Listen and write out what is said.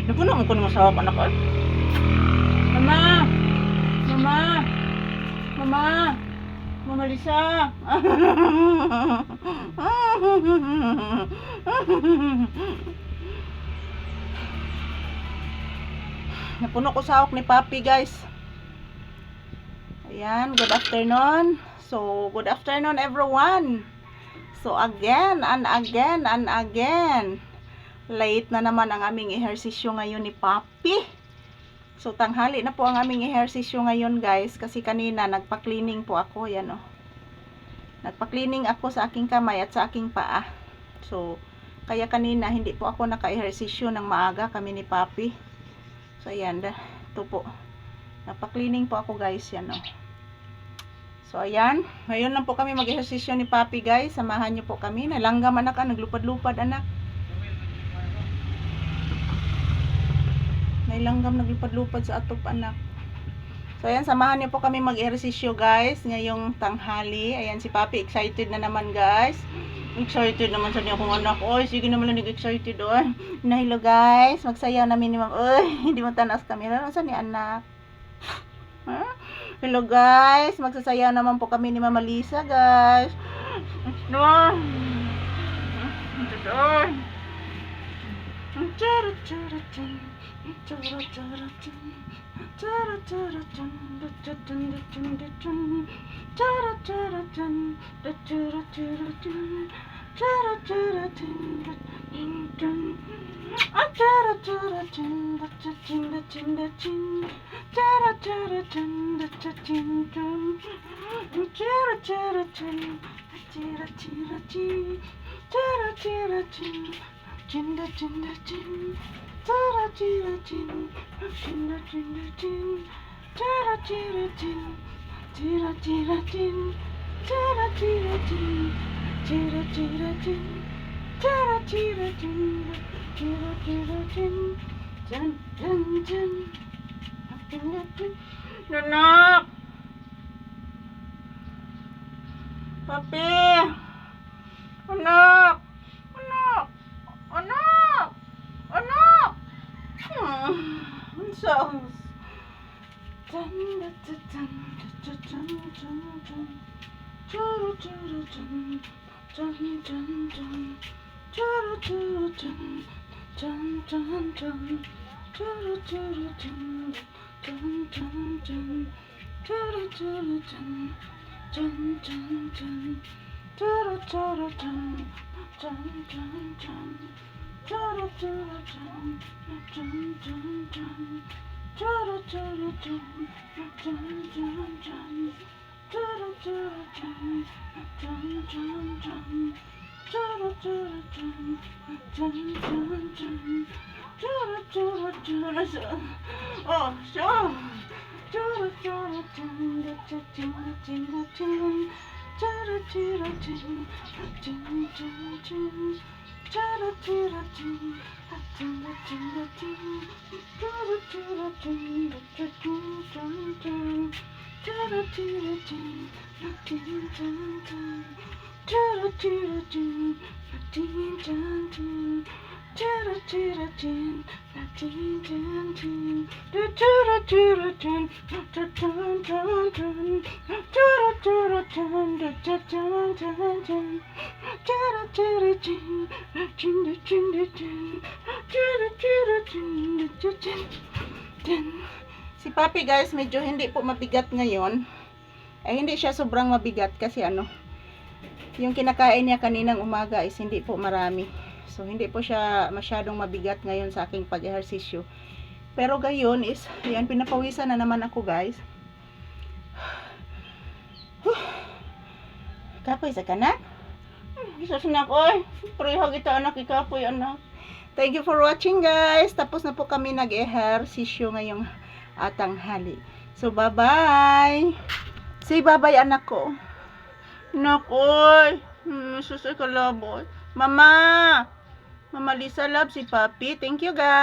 Napuno ko ng masawak anak ko. Mama! Mama! Mama! Mama Lisa! Napuno ko sawak ni Papi, guys. Ayan, good afternoon. So, good afternoon everyone. So, again and again and again. Late na naman ang aming ehersisyo ngayon ni Papi. So, tanghali na po ang aming ehersisyo ngayon, guys. Kasi kanina, nagpa-cleaning po ako. Yan, oh. Nagpa-cleaning ako sa aking kamay at sa aking paa. So, kaya kanina, hindi po ako naka-ehersisyo ng maaga kami ni Papi. So, ayan. Ito po. Nagpa-cleaning po ako, guys. Yan, oh. So, ayan. Ngayon lang po kami mag-ehersisyo ni Papi, guys. Samahan niyo po kami. Nalanggam, anak, naglupad-lupad, anak. May langgam naglupad-lupad sa atop, anak. So, ayan. Samahan niyo po kami mag-ehersisyo, guys. Ngayong tanghali. Ayan, si Papi. Excited na naman, guys. Excited naman sa niya akong anak. Oy, sige naman lang excited, oy. Na, hello, guys. Magsayaw namin ni ma'am. Oy, hindi mo tanas kami. Ano sa ni anak? Huh? Hello guys, magsasayaw naman po kami ni Mama Lisa, guys. Anak! Papi! Anak! Anak! Anak! Anak! So, oh, so si Papi, guys, medyo hindi po mabigat ngayon. Hindi siya sobrang mabigat kasi yung kinakain niya kaninang umaga is hindi po marami. So, hindi po siya masyadong mabigat ngayon sa aking pag-ehersisyo. Pero gayon is, yan, pinapawisan na naman ako, guys. Kapoy sa kanak? Isa sinak, oy. Preha kita, anak, ikapoy, anak. Thank you for watching, guys. Tapos na po kami nag-ehersisyo ngayong tanghali. So, bye-bye. Say bye-bye, anak ko. Anak, oy. Susay ka labot. Mama! Mama Lisa love si Papi. Thank you, guys.